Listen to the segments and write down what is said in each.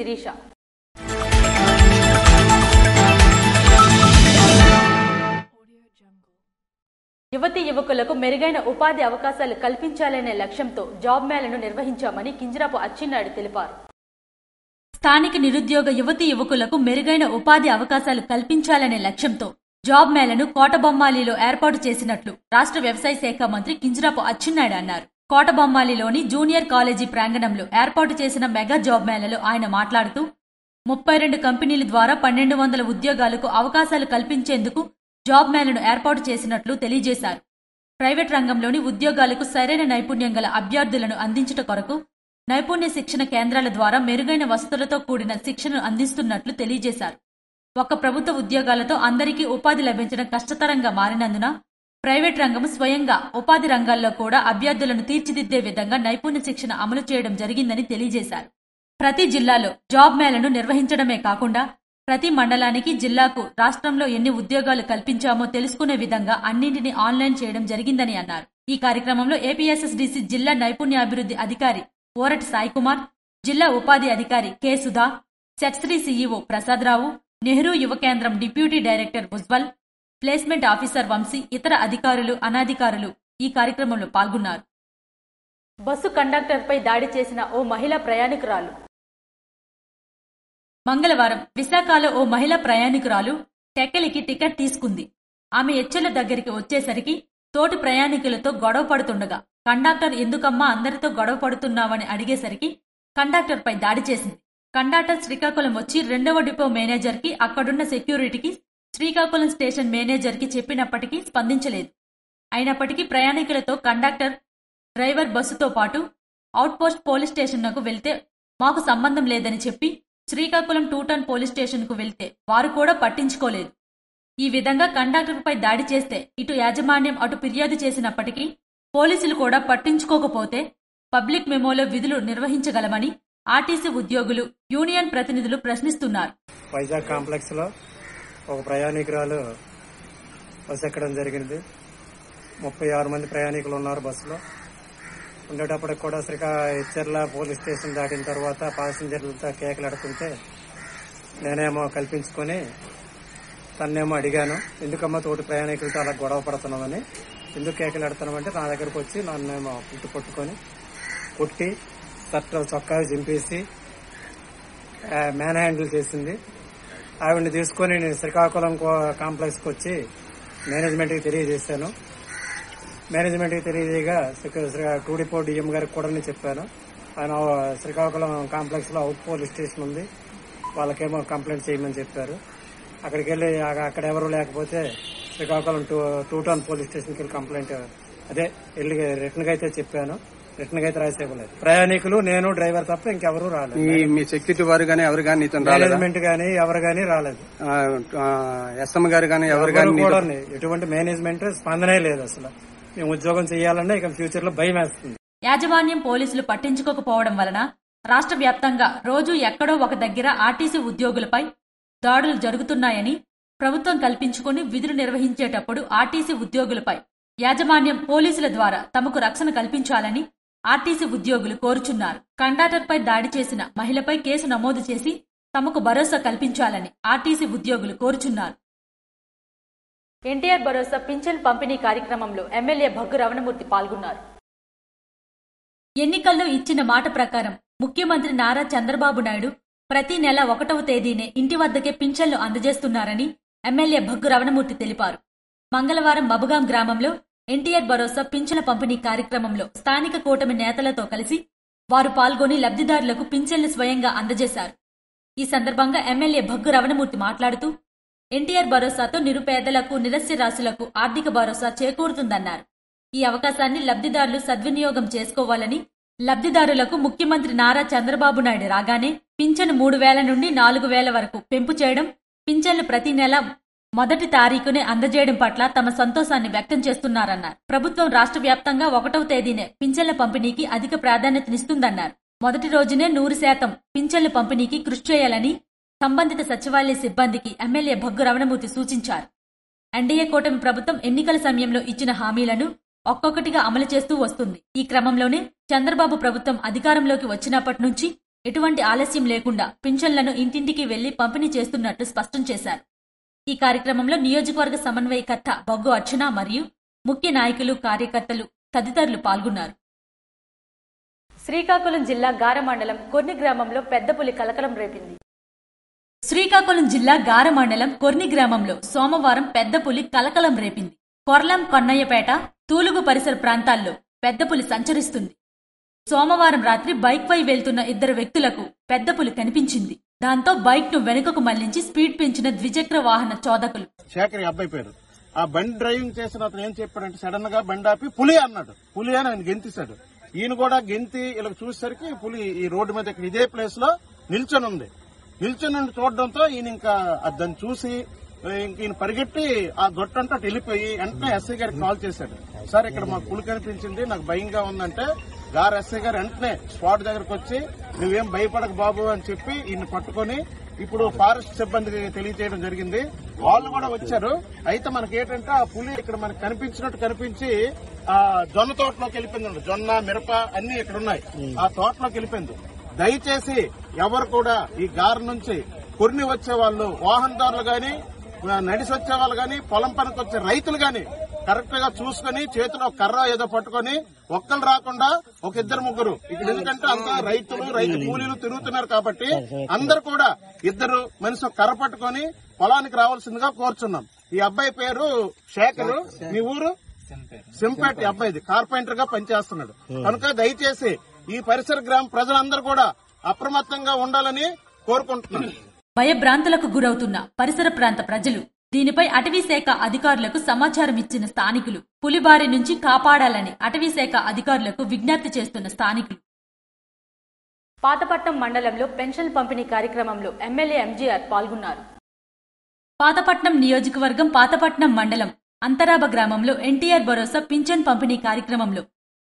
శిరీష. యువతీ యువకులకు మెరుగైన ఉపాధి అవకాశాలు కల్పించాలనే లక్ష్యంతో జాబ్ మేళను నిర్వహించామని కింజరాపు అచ్చెన్నాయుడు తెలిపారు. స్థానిక నిరుద్యోగ యువతీ యువకులకు మెరుగైన ఉపాధి అవకాశాలు కల్పించాలనే లక్ష్యంతో జాబ్ మేళను కోటబొమ్మాలిలో ఏర్పాటు చేసినట్లు రాష్ట్ర వ్యవసాయ శాఖ మంత్రి కింజరాపు అచ్చెన్నాయుడు అన్నారు. కోటబొమ్మాలిలోని జూనియర్ కాలేజీ ప్రాంగణంలో ఏర్పాటు చేసిన మెగా జాబ్ మేళలో ఆయన మాట్లాడుతూ 32 కంపెనీల ద్వారా 1200 ఉద్యోగాలకు అవకాశాలు కల్పించేందుకు జాబ్ మేళను ఏర్పాటు చేసినట్లు తెలియజేశారు. ప్రైవేట్ రంగంలోని ఉద్యోగాలకు సరైన నైపుణ్యం గల అభ్యర్థులను అందించుట కొరకు నైపుణ్య శిక్షణ కేంద్రాల ద్వారా మెరుగైన వసతులతో కూడిన శిక్షణను అందిస్తున్నట్లు తెలియజేశారు. ఒక్క ప్రభుత్వ ఉద్యోగాలతో అందరికీ ఉపాధి లభించడం కష్టతరంగా మారినందున ప్రైవేట్ రంగం స్వయంగా ఉపాధి రంగాల్లో కూడా అభ్యర్థులను తీర్చిదిద్దే విధంగా నైపుణ్య శిక్షణ అమలు చేయడం జరిగిందని తెలియజేశారు. ప్రతి జిల్లాలో జాబ్ మేళను నిర్వహించడమే కాకుండా ప్రతి మండలానికి, జిల్లాకు రాష్ట్రంలో ఎన్ని ఉద్యోగాలు కల్పించామో తెలుసుకునే విధంగా అన్నింటినీ ఆన్లైన్ చేయడం జరిగిందని అన్నారు. ఈ కార్యక్రమంలో ఏపీఎస్ఎస్డీసీ జిల్లా నైపుణ్యాభివృద్ధి అధికారి ఓరటి సాయికుమార్, జిల్లా ఉపాధి అధికారి కె సుధా, సెట్స్రీ CEO Prasadarao, Nehru Yuva Kendram deputy director Ujjwal, placement officer Vamsi, ఇతర అధికారులు, అనధికారులు ఈ కార్యక్రమంలో పాల్గొన్నారు. బస్సు కండక్టర్పై దాడి చేసిన ఓ మహిళా ప్రయాణికురాలు. మంగళవారం విశాఖలో ఓ మహిళా ప్రయాణికురాలు టెక్కలికి టికెట్ తీసుకుంది. ఆమె ఎచ్చెల దగ్గరికి వచ్చేసరికి తోటి ప్రయాణికులతో గొడవ పడుతుండగా కండక్టర్ ఎందుకమ్మా అందరితో గొడవ పడుతున్నావని అడిగేసరికి కండక్టర్పై దాడి చేసింది. కండక్టర్ శ్రీకాకుళం వచ్చి 2వ డిపో మేనేజర్కి, అక్కడున్న సెక్యూరిటీకి, శ్రీకాకుళం స్టేషన్ మేనేజర్కి చెప్పినప్పటికీ స్పందించలేదు. అయినప్పటికీ ప్రయాణికులతో కండక్టర్, డ్రైవర్ బస్సుతో పాటు అవుట్పోస్ట్ పోలీస్ స్టేషన్కు వెళ్తే మాకు సంబంధం లేదని చెప్పి శ్రీకాకుళం 2 టౌన్ పోలీస్ స్టేషన్కు వెళ్తే వారు కూడా పట్టించుకోలేదు. ఈ విధంగా కండక్టర్పై దాడి చేస్తే ఇటు యాజమాన్యం అటు ఫిర్యాదు చేసినప్పటికీ పోలీసులు కూడా పట్టించుకోకపోతే పబ్లిక్ మెమోలో విధులు నిర్వహించగలమని ఆర్టీసీ ఉద్యోగులు, యూనియన్ ప్రతినిధులు ప్రశ్నిస్తున్నారు. వైజాగ్ కాంప్లెక్స్ లో ఒక ప్రయాణికురాలు బస్సు ఎక్కడం జరిగింది. 36 మంది ప్రయాణికులు ఉన్నారు బస్సులో. ఉండేటప్పటికి కూడా ఎచ్చెర్ల పోలీస్ స్టేషన్ దాటిన తర్వాత ప్యాసింజర్లతో కేకలు అడుకుంటే నేనేమో కల్పించుకొని తన్నేమో అడిగాను, ఎందుకమ్మా తోటి ప్రయాణికులతో అలా గొడవ పడుతున్నామని. ఎందుకు కేకలు అడుతున్నామంటే నా దగ్గరకు వచ్చి నన్నేమో పుట్టు పట్టుకొని కొట్టి చొక్కా చింపేసి మ్యాన్ హ్యాండిల్ చేసింది. ఆవిడని తీసుకొని నేను శ్రీకాకుళం కాంప్లెక్స్కి వచ్చి మేనేజ్మెంట్కి తెలియజేశాను. మేనేజ్మెంట్కి తెలియజేయగా 2 డిపో డిఎం గారికి కూడా నేను చెప్పాను. ఆయన శ్రీకాకుళం కాంప్లెక్స్ లో అవుట్ పోలీస్ స్టేషన్ ఉంది, వాళ్ళకేమో కంప్లైంట్ చేయమని చెప్పారు. అక్కడికి వెళ్ళి అక్కడ ఎవరు లేకపోతే శ్రీకాకుళం 2 టౌన్ పోలీస్ స్టేషన్కి వెళ్ళి కంప్లైంట్ వెళ్ళి రిటర్న్ గా అయితే చెప్పాను. రిటర్న్ గా అయితే రాసి ఇవ్వలేదు. ప్రయాణికులు, నేను, డ్రైవర్ తప్ప ఇంకెవరూ రాలేదు. మీ సెక్యూరిటీ వారు గానీ ఎవరు గానీ మేనేజ్మెంట్ గానీ ఎవరు గానీ రాలేదు. ఎస్ఎం గారు గానీ ఎవరు గానీ కూడా ఎటువంటి మేనేజ్మెంట్ స్పందనే లేదు. అసలు మేము ఉద్యోగం చేయాలన్నా ఇక ఫ్యూచర్ లో భయం వేస్తుంది. యాజమాన్యం, పోలీసులు పట్టించుకోకపోవడం వలన రాష్ట్ర వ్యాప్తంగా రోజు ఎక్కడో ఒక దగ్గర ఆర్టీసీ ఉద్యోగులపై దాడులు జరుగుతున్నాయని ప్రభుత్వం కల్పించుకుని విధులు నిర్వహించేటప్పుడు ఆర్టీసీ ఉద్యోగులపై యాజమాన్యం, పోలీసుల ద్వారా తమకు రక్షణ కల్పించాలని ఆర్టీసీ ఉద్యోగులు కోరుచున్నారు. కండక్టర్పై దాడి చేసిన మహిళపై కేసు నమోదు చేసి తమకు భరోసా కల్పించాలని ఆర్టీసీ ఉద్యోగులు కోరుచున్నారు. ఎన్టీఆర్ భరోసా పింఛన్ పంపిణీ కార్యక్రమంలో ఎమ్మెల్యే భగ్గు రమణమూర్తి పాల్గొన్నారు. ఎన్నికల్లో ఇచ్చిన మాట ప్రకారం ముఖ్యమంత్రి నారా చంద్రబాబు నాయుడు ప్రతి నెల 1వ తేదీనే ఇంటి వద్దకే పింఛన్లు అందజేస్తున్నారని ఎమ్మెల్యే భగ్గు రమణమూర్తి తెలిపారు. మంగళవారం మబుగాం గ్రామంలో ఎన్టీఆర్ భరోసా పింఛన్ల పంపిణీ కార్యక్రమంలో స్థానిక కూటమి నేతలతో కలిసి వారు పాల్గొని లబ్ధిదారులకు పింఛన్లు స్వయంగా అందజేశారు. ఈ సందర్భంగా ఎమ్మెల్యే భగ్గు రమణమూర్తి మాట్లాడుతూ ఎన్టీఆర్ భరోసాతో నిరుపేదలకు, నిరస్యరాశులకు ఆర్థిక భరోసా చేకూరుతుందన్నారు. ఈ అవకాశాన్ని లబ్ధిదారులు సద్వినియోగం చేసుకోవాలని, లబ్ధిదారులకు ముఖ్యమంత్రి నారా చంద్రబాబు నాయుడు రాగానే పింఛను 3,000 నుండి 4,000 వరకు పెంపు చేయడం, పింఛన్లు ప్రతి నెల మొదటి తారీఖునే అందజేయడం పట్ల తమ సంతోషాన్ని వ్యక్తం చేస్తున్నారన్నారు. ప్రభుత్వం రాష్ట్ర వ్యాప్తంగా 1వ తేదీనే పింఛన్ల పంపిణీకి అధిక ప్రాధాన్యతనిస్తుందన్నారు. మొదటి రోజునే 100% పింఛన్ల పంపిణీకి కృషి చేయాలని సంబంధిత సచివాలయ సిబ్బందికి ఎమ్మెల్యే భగ్గు రమణమూర్తి సూచించారు. ఎన్డీఏ కూటమి ప్రభుత్వం ఎన్నికల సమయంలో ఇచ్చిన హామీలను ఒక్కొక్కటిగా అమలు చేస్తూ వస్తుంది. ఈ క్రమంలోనే చంద్రబాబు ప్రభుత్వం అధికారంలోకి వచ్చినప్పటి నుంచి ఎటువంటి ఆలస్యం లేకుండా పింఛన్లను ఇంటింటికి వెళ్లి పంపిణీ చేస్తున్నట్లు స్పష్టం చేశారు. ఈ కార్యక్రమంలో నియోజకవర్గ సమన్వయకర్త బొగ్గు అర్చన మరియు ముఖ్య నాయకులు, కార్యకర్తలు తదితరులు పాల్గొన్నారు. శ్రీకాకుళం జిల్లా గార మండలం కొర్ని గ్రామంలో పెద్ద పులి కలకలం రేపింది. శ్రీకాకుళం జిల్లా గార మండలం కొర్ని గ్రామంలో సోమవారం పెద్ద పులి కలకలం రేపింది. కొర్లం, కొన్నయ్యపేట, తూలుగు పరిసర ప్రాంతాల్లో పెద్ద పులి సంచరిస్తుంది. సోమవారం రాత్రి బైక్ పై వెళ్తున్న ఇద్దరు వ్యక్తులకు పెద్ద పులి కనిపించింది. దాంతో బైక్ ను వెనుకకు మళ్లించి స్పీడ్ పెంచిన ద్విచక్ర వాహన చోదకులు. శేఖర్ అబ్బాయి పేరు. ఆ బండి డ్రైవింగ్ చేసిన అతను ఏం చెప్పాడంటే సడన్ గా బండి ఆపి పులి అన్నాడు. పులి అని ఆయన గెంతిస్తాడు. ఈయన కూడా గెంతి ఇలా చూసేసరికి పులి ఈ రోడ్డు మీద ఇక్కడ ఇదే ప్లేస్ లో నిల్చొని ఉంది. నిల్చొని చూడడంతో ఈయన ఇంకా దాన్ని చూసి ఈయన పరిగెట్టి ఆ గొట్టంతా అటు వెళ్ళిపోయి వెంటనే ఎస్ఐ గారికి కాల్ చేశాడు. సార్ ఇక్కడ మాకు పులి కనిపించింది, నాకు భయంగా ఉందంటే గారు ఎస్ఐ గారు వెంటనే స్పాట్ దగ్గరకు వచ్చి నువ్వేం భయపడక బాబు అని చెప్పి ఈయన పట్టుకొని ఇప్పుడు ఫారెస్ట్ సిబ్బందికి తెలియజేయడం జరిగింది. వాళ్ళు కూడా వచ్చారు. అయితే మనకేంటంటే ఆ పులి ఇక్కడ మనకు కనిపించినట్టు కనిపించి ఆ జొన్న తోటలోకి వెళ్ళిపోయింది. జొన్న, మిరప అన్ని ఇక్కడ ఉన్నాయి. ఆ తోటలోకి వెళ్ళిపోయింది. దయచేసి ఎవరు కూడా ఈ గారి నుంచి కొర్ని వచ్చే వాళ్ళు, వాహనదారులు గాని, నడిసి వచ్చే వాళ్ళు గాని, పొలం పనికి వచ్చే రైతులు గాని కరెక్ట్ గా చూసుకుని చేతిలో కర్ర ఏదో పట్టుకుని ఒక్కరు రాకుండా ఒక ఇద్దరు ముగ్గురు ఇక్కడ, ఎందుకంటే అంతా రైతులు, రైతు కూలీలు తిరుగుతున్నారు కాబట్టి అందరు కూడా ఇద్దరు మనిషి కర్ర పట్టుకుని పొలానికి రావాల్సిందిగా కోరుచున్నాం. ఈ అబ్బాయి పేరు శేఖర్. మీ ఊరు? సింపేట. అబ్బాయిది కార్పెంటర్ గా పనిచేస్తున్నాడు. కనుక దయచేసి ఈ పరిసర గ్రామ ప్రజలందరూ కూడా అప్రమత్తంగా ఉండాలని కోరుకుంటున్నాను. భయభ్రాంతులకు గురవుతున్న పరిసర ప్రాంత ప్రజలు, దీనిపై అటవీశాఖ అధికారులకు సమాచారం ఇచ్చిన స్థానికులు, పులిబారి నుంచి కాపాడాలని అటవీశాఖ అధికారులకు విజ్ఞప్తి చేస్తున్న స్థానికులు. పాతపట్నం మండలంలో పెన్షన్ పంపిణీ కార్యక్రమంలో ఎమ్మెల్యే ఎంజీఆర్ పాల్గొన్నారు. పాతపట్నం నియోజకవర్గం పాతపట్నం మండలం అంతరాబ గ్రామంలో ఎన్టీఆర్ భరోసా పింఛన్ పంపిణీ కార్యక్రమంలో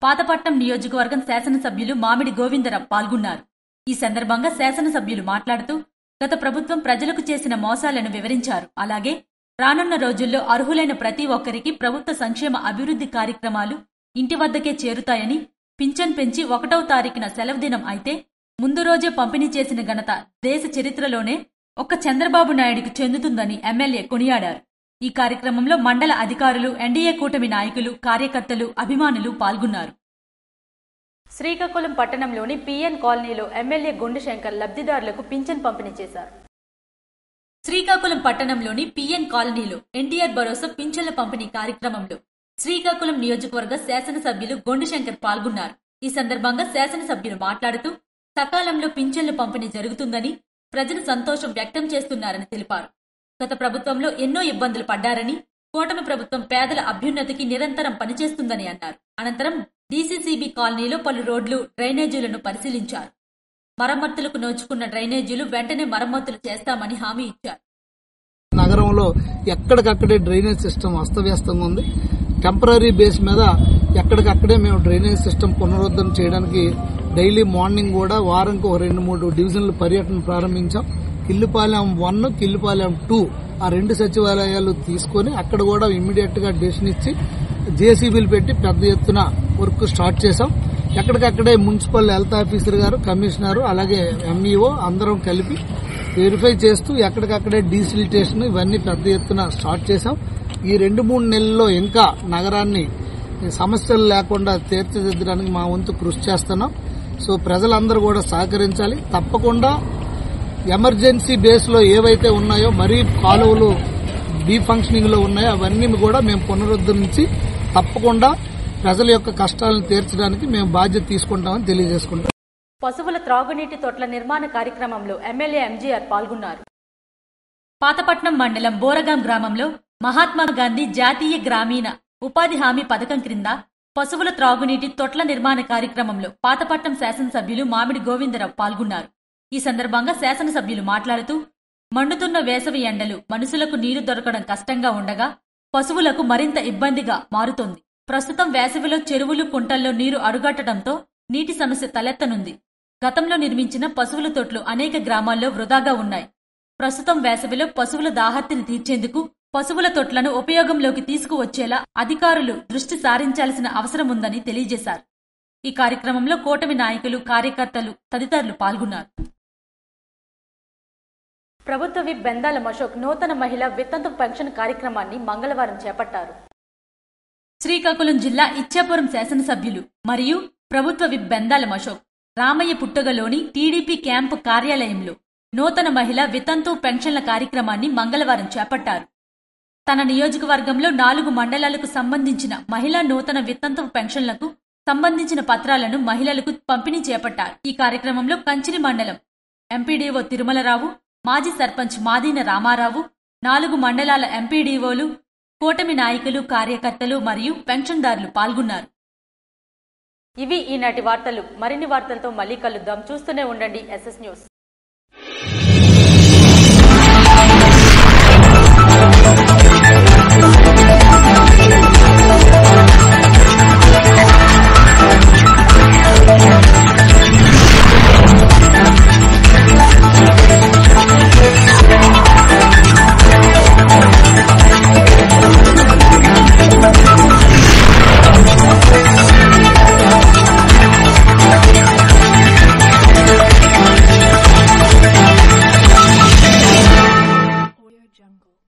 పాతపట్నం నియోజకవర్గం శాసనసభ్యులు మామిడి గోవిందరావు పాల్గొన్నారు. ఈ సందర్భంగా శాసనసభ్యులు మాట్లాడుతూ గత ప్రభుత్వం ప్రజలకు చేసిన మోసాలను వివరించారు. అలాగే రానున్న రోజుల్లో అర్హులైన ప్రతి ఒక్కరికి ప్రభుత్వ సంక్షేమ అభివృద్ధి కార్యక్రమాలు ఇంటి వద్దకే చేరుతాయని, పింఛన్ పెంచి 1వ తారీఖున సెలవు దినం అయితే ముందు రోజే పంపిణీ చేసిన ఘనత దేశ చరిత్రలోనే ఒక్క చంద్రబాబు నాయుడుకు చెందుతుందని ఎమ్మెల్యే కొనియాడారు. ఈ కార్యక్రమంలో మండల అధికారులు, ఎన్డీఏ కూటమి నాయకులు, కార్యకర్తలు, అభిమానులు పాల్గొన్నారు. శ్రీకాకుళం పట్టణంలోని పిఎన్ కాలనీలో ఎమ్మెల్యే గుండుశంకర్ లబ్ధిదారులకు పింఛన్ పంపిణీ చేశారు. శ్రీకాకుళం పట్టణంలోని పిఎన్ కాలనీలో ఎన్టీఆర్ భరోసా పింఛన్ల పంపిణీ కార్యక్రమంలో శ్రీకాకుళం నియోజకవర్గ శాసనసభ్యులు గుండుశంకర్ పాల్గొన్నారు. ఈ సందర్భంగా శాసనసభ్యులు మాట్లాడుతూ సకాలంలో పింఛన్ల పంపిణీ జరుగుతుందని, ప్రజలు సంతోషం వ్యక్తం చేస్తున్నారని తెలిపారు. గత ప్రభుత్వంలో ఎన్నో ఇబ్బందులు పడ్డారని, కూటమి ప్రభుత్వం పేదల అభ్యున్నతికి నిరంతరం పనిచేస్తుందని అన్నారు. అనంతరం డీసీసీబీ కాలనీలో పలు రోడ్లు, డ్రైనేజీలను పరిశీలించారు. మరమ్మతులకు నోచుకున్న డ్రైనేజీలు వెంటనే మరమ్మతులు చేస్తామని హామీ ఇచ్చారు. నగరంలో ఎక్కడికక్కడే డ్రైనేజ్ సిస్టమ్ అస్తవ్యస్తంగా ఉంది. టెంపరీ బేస్ మీద ఎక్కడికక్కడే మేము డ్రైనేజ్ సిస్టమ్ పునరుద్ధరణ చేయడానికి డైలీ మార్నింగ్ కూడా వారానికి 2-3 డివిజన్లు పర్యటన ప్రారంభించాం. కిల్లుపాలెం 1, కిల్లుపాలెం 2 ఆ 2 సచివాలయాలు తీసుకుని అక్కడ కూడా ఇమ్మీడియట్ గా డెసిషన్ ఇచ్చి జేసీబీలు పెట్టి పెద్ద ఎత్తున వర్క్ స్టార్ట్ చేశాం. ఎక్కడికక్కడే మున్సిపల్ హెల్త్ ఆఫీసర్ గారు, కమిషనర్, అలాగే ఎంఈఓ అందరం కలిపి వెరిఫై చేస్తూ ఎక్కడికక్కడే డీసిలిటేషన్ ఇవన్నీ పెద్ద ఎత్తున స్టార్ట్ చేశాం. ఈ 2-3 నెలల్లో ఇంకా నగరాన్ని సమస్యలు లేకుండా తీర్చిదిద్దడానికి మా వంతు కృషి చేస్తున్నాం. సో ప్రజలందరూ కూడా సహకరించాలి. తప్పకుండా ఎమర్జెన్సీ బేస్ లో ఏవైతే ఉన్నాయో, మరీ కాలువలు డీఫంక్షనింగ్ లో ఉన్నాయో అవన్నీ కూడా మేము పునరుద్ధరించి తప్పకుండా ప్రజల యొక్క కష్టాలను తీర్చడానికి మేము బాధ్యత తీసుకుంటామని తెలియజేసుకుంటాం. పశువుల త్రాగునీటి తొట్ల నిర్మాణ కార్యక్రమంలో ఎమ్మెల్యే ఎంజీఆర్ పాల్గొన్నారు. పాతపట్నం మండలం బోరగాం గ్రామంలో మహాత్మా గాంధీ జాతీయ గ్రామీణ ఉపాధి హామీ పథకం క్రింద పశువుల త్రాగునీటి తొట్ల నిర్మాణ కార్యక్రమంలో పాతపట్నం శాసనసభ్యులు మామిడి గోవిందరావు పాల్గొన్నారు. ఈ సందర్భంగా శాసనసభ్యులు మాట్లాడుతూ మండుతున్న వేసవి ఎండలు మనుషులకు నీరు దొరకడం కష్టంగా ఉండగా పశువులకు మరింత ఇబ్బందిగా మారుతోంది. ప్రస్తుతం వేసవిలో చెరువులు, కుంటల్లో నీరు అడుగట్టడంతో నీటి సమస్య తలెత్తనుంది. గతంలో నిర్మించిన పశువుల తొట్లు అనేక గ్రామాల్లో వృధాగా ఉన్నాయి. ప్రస్తుతం వేసవిలో పశువుల దాహర్తిని తీర్చేందుకు పశువుల తొట్లను ఉపయోగంలోకి తీసుకువచ్చేలా అధికారులు దృష్టి సారించాల్సిన అవసరం ఉందని తెలియజేశారు. ఈ కార్యక్రమంలో కూటమి నాయకులు, కార్యకర్తలు తదితరులు పాల్గొన్నారు. ప్రభుత్వ విప్ బెందాల అశోక్ నూతన మహిళా వితంతు పెన్షన్ కార్యక్రమాన్ని మంగళవారం చేపట్టారు. శ్రీకాకుళం జిల్లా ఇచ్చాపురం శాసనసభ్యులు మరియు ప్రభుత్వ విప్ బెందాల అశోక్ రామయ్య పుట్టగలోని టీడీపీ క్యాంపు కార్యాలయంలో నూతన మహిళా వితంతు పెన్షన్ల కార్యక్రమాన్ని మంగళవారం చేపట్టారు. తన నియోజకవర్గంలో 4 మండలాలకు సంబంధించిన మహిళా నూతన వితంతు పెన్షన్లకు సంబంధించిన పత్రాలను మహిళలకు పంపిణీ చేపట్టారు. ఈ కార్యక్రమంలో కంచిలి మండలం ఎంపీడీఓ తిరుమలరావు, మాజీ సర్పంచ్ మాదీన రామారావు, 4 మండలాల ఎంపీడీఓలు, కూటమి నాయకులు, కార్యకర్తలు మరియు పెన్షన్దారులు పాల్గొన్నారు. ఇవి ఈనాటి వార్తలు. మరిన్ని వార్తలతో మళ్ళీ కలుద్దాం. చూస్తూనే ఉండండి SS న్యూస్.